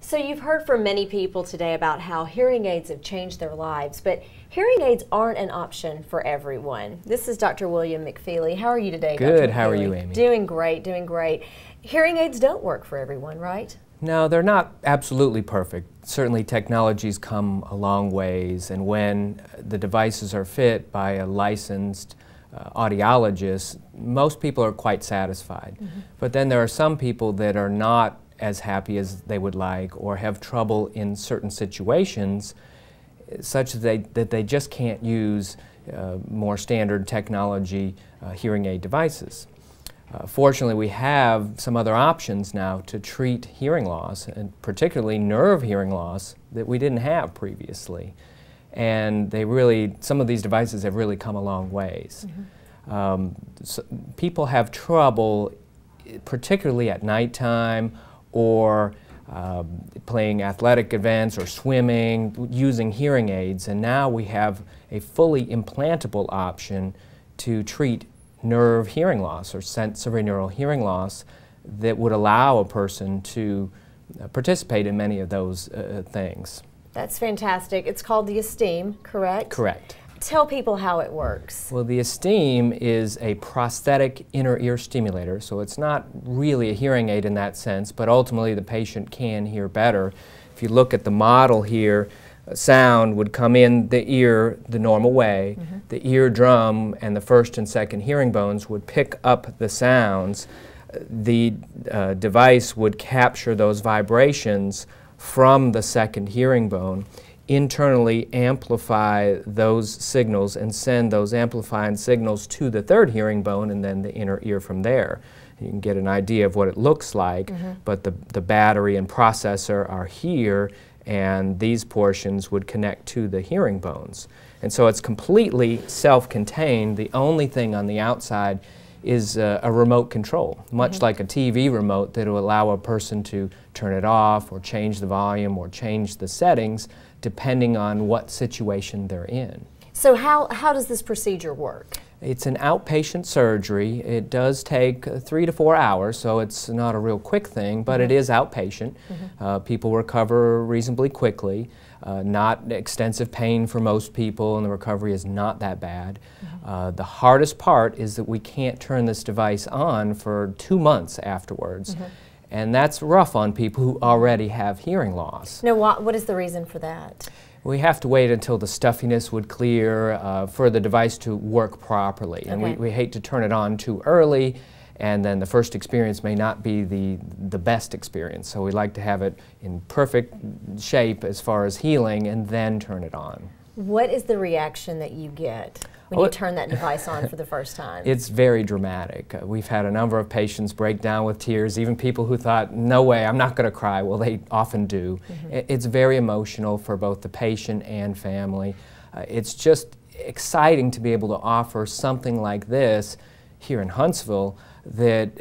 So you've heard from many people today about how hearing aids have changed their lives, but hearing aids aren't an option for everyone. This is Dr. William McFeely. How are you today, Dr. Good. McFeely? How are you, Amy? Doing great, doing great. Hearing aids don't work for everyone, right? No, they're not absolutely perfect. Certainly technology's come a long ways, and when the devices are fit by a licensed audiologist, most people are quite satisfied. But then there are some people that are not as happy as they would like, or have trouble in certain situations such that they just can't use more standard technology hearing aid devices. Fortunately, we have some other options now to treat hearing loss, and particularly nerve hearing loss, that we didn't have previously. And some of these devices have really come a long ways. So people have trouble, particularly at nighttime, or playing athletic events or swimming, using hearing aids, and now we have a fully implantable option to treat nerve hearing loss or sensorineural hearing loss that would allow a person to participate in many of those things. That's fantastic. It's called the Esteem, correct? Correct. Tell people how it works. Well, the Esteem is a prosthetic inner ear stimulator, so it's not really a hearing aid in that sense, but ultimately the patient can hear better. If you look at the model here, sound would come in the ear the normal way. The eardrum and the first and second hearing bones would pick up the sounds. The device would capture those vibrations from the second hearing bone, internally amplify those signals and send those amplifying signals to the third hearing bone and then the inner ear from there. You can get an idea of what it looks like, but the battery and processor are here, and these portions would connect to the hearing bones. And so it's completely self-contained. The only thing on the outside is a remote control, much like a TV remote that will allow a person to turn it off or change the volume or change the settings depending on what situation they're in. So how does this procedure work? It's an outpatient surgery. It does take 3 to 4 hours, so it's not a real quick thing, but it is outpatient. People recover reasonably quickly. Not extensive pain for most people, and the recovery is not that bad. The hardest part is that we can't turn this device on for 2 months afterwards. And that's rough on people who already have hearing loss. Now, what is the reason for that? We have to wait until the stuffiness would clear for the device to work properly. And we hate to turn it on too early, and then the first experience may not be the best experience. So we like to have it in perfect shape as far as healing and then turn it on. What is the reaction that you get when you turn that device on for the first time? It's very dramatic. We've had a number of patients break down with tears, even people who thought, no way, I'm not going to cry. Well, they often do. It's very emotional for both the patient and family. It's just exciting to be able to offer something like this here in Huntsville that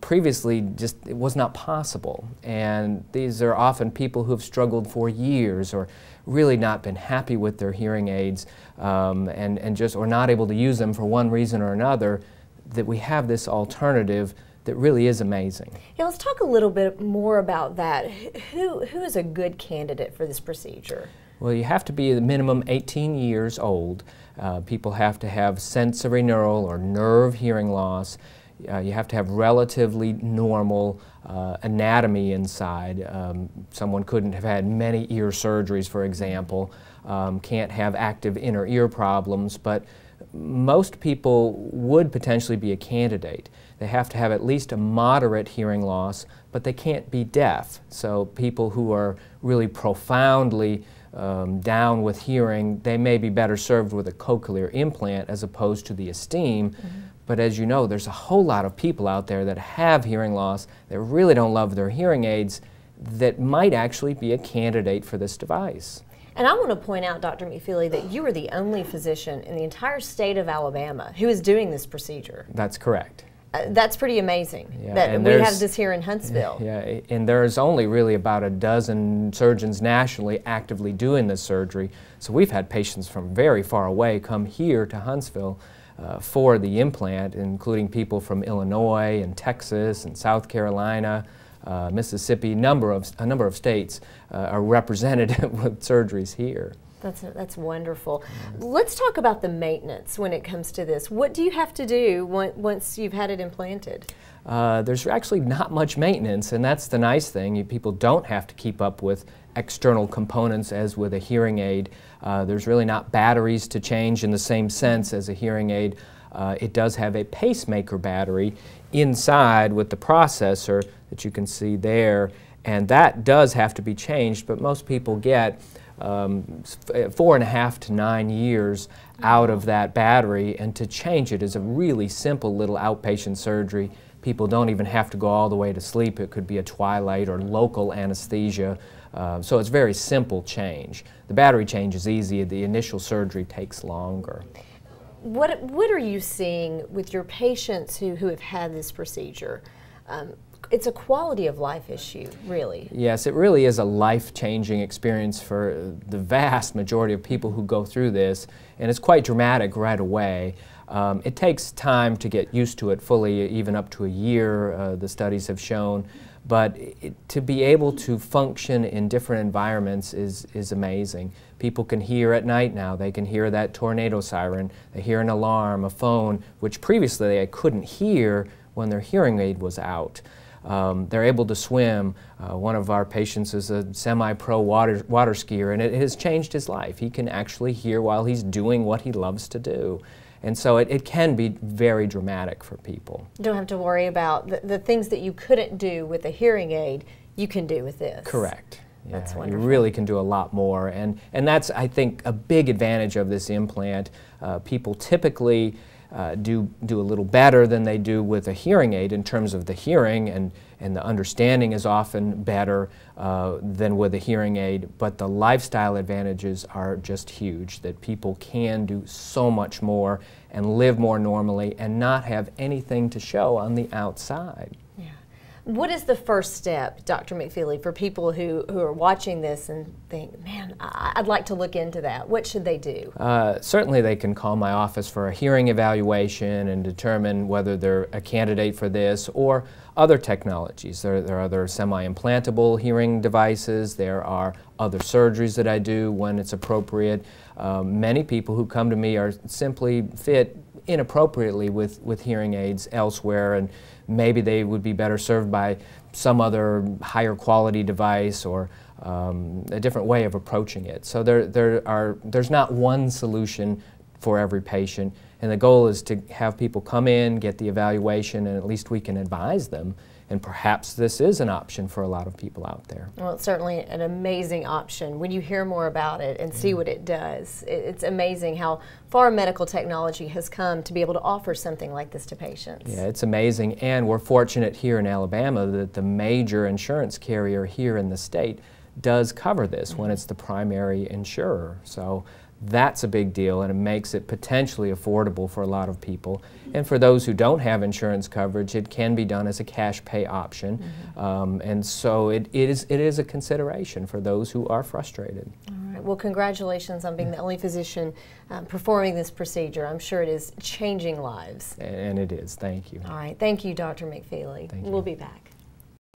previously it was not possible. And these are often people who have struggled for years or really not been happy with their hearing aids or not able to use them for one reason or another, that we have this alternative that really is amazing. Yeah, let's talk a little bit more about that. Who is a good candidate for this procedure? Well, you have to be a minimum 18 years old. People have to have sensorineural or nerve hearing loss. You have to have relatively normal anatomy inside. Someone couldn't have had many ear surgeries, for example. Can't have active inner ear problems, but most people would potentially be a candidate. They have to have at least a moderate hearing loss, but they can't be deaf. So people who are really profoundly down with hearing, they may be better served with a cochlear implant as opposed to the Esteem. But as you know, there's a whole lot of people out there that have hearing loss that really don't love their hearing aids that might actually be a candidate for this device. And I want to point out, Dr. McFeely, that you are the only physician in the entire state of Alabama who is doing this procedure. That's correct. That's pretty amazing, yeah, that we have this here in Huntsville. Yeah, and there's only really about a dozen surgeons nationally actively doing this surgery. So we've had patients from very far away come here to Huntsville for the implant, including people from Illinois and Texas and South Carolina, Mississippi, a number of states are represented with surgeries here. That's wonderful. Let's talk about the maintenance when it comes to this. What do you have to do once you've had it implanted? There's actually not much maintenance, and that's the nice thing. People don't have to keep up with external components as with a hearing aid. There's really not batteries to change in the same sense as a hearing aid. It does have a pacemaker battery inside with the processor that you can see there, and that does have to be changed, but most people get 4.5 to 9 years out of that battery, and to change it is a really simple little outpatient surgery. People don't even have to go all the way to sleep. It could be a twilight or local anesthesia. So it's very simple change. The battery change is easy. The initial surgery takes longer. What are you seeing with your patients who have had this procedure? It's a quality of life issue, really. Yes, it really is a life-changing experience for the vast majority of people who go through this, and it's quite dramatic right away. It takes time to get used to it fully, even up to a year, the studies have shown. But to be able to function in different environments is amazing. People can hear at night now. They can hear that tornado siren. They hear an alarm, a phone, which previously they couldn't hear when their hearing aid was out. They're able to swim. One of our patients is a semi-pro water skier, and it has changed his life. He can actually hear while he's doing what he loves to do. And so it can be very dramatic for people. You don't have to worry about the things that you couldn't do with a hearing aid, you can do with this. Correct. Yeah, that's wonderful. You really can do a lot more. And that's, I think, a big advantage of this implant. People typically do a little better than they do with a hearing aid in terms of the hearing, and the understanding is often better than with a hearing aid, but the lifestyle advantages are just huge, that people can do so much more and live more normally and not have anything to show on the outside. Yeah. What is the first step, Dr. McFeely, for people who are watching this and think, man, I'd like to look into that? What should they do? Certainly they can call my office for a hearing evaluation and determine whether they're a candidate for this or other technologies. There are other semi-implantable hearing devices. There are other surgeries that I do when it's appropriate. Many people who come to me are simply fit inappropriately with hearing aids elsewhere, and maybe they would be better served by some other higher quality device or a different way of approaching it. So there's not one solution for every patient, and the goal is to have people come in, get the evaluation, and at least we can advise them. And perhaps this is an option for a lot of people out there. Well, it's certainly an amazing option. When you hear more about it and see what it does, it's amazing how far medical technology has come to be able to offer something like this to patients. Yeah, it's amazing, and we're fortunate here in Alabama that the major insurance carrier here in the state does cover this when it's the primary insurer. So that's a big deal, and it makes it potentially affordable for a lot of people. And for those who don't have insurance coverage, it can be done as a cash pay option. And so it is a consideration for those who are frustrated. All right. Well, congratulations on being the only physician performing this procedure. I'm sure it is changing lives. And it is. Thank you. All right. Thank you, Dr. McFeely. Thank you. We'll be back.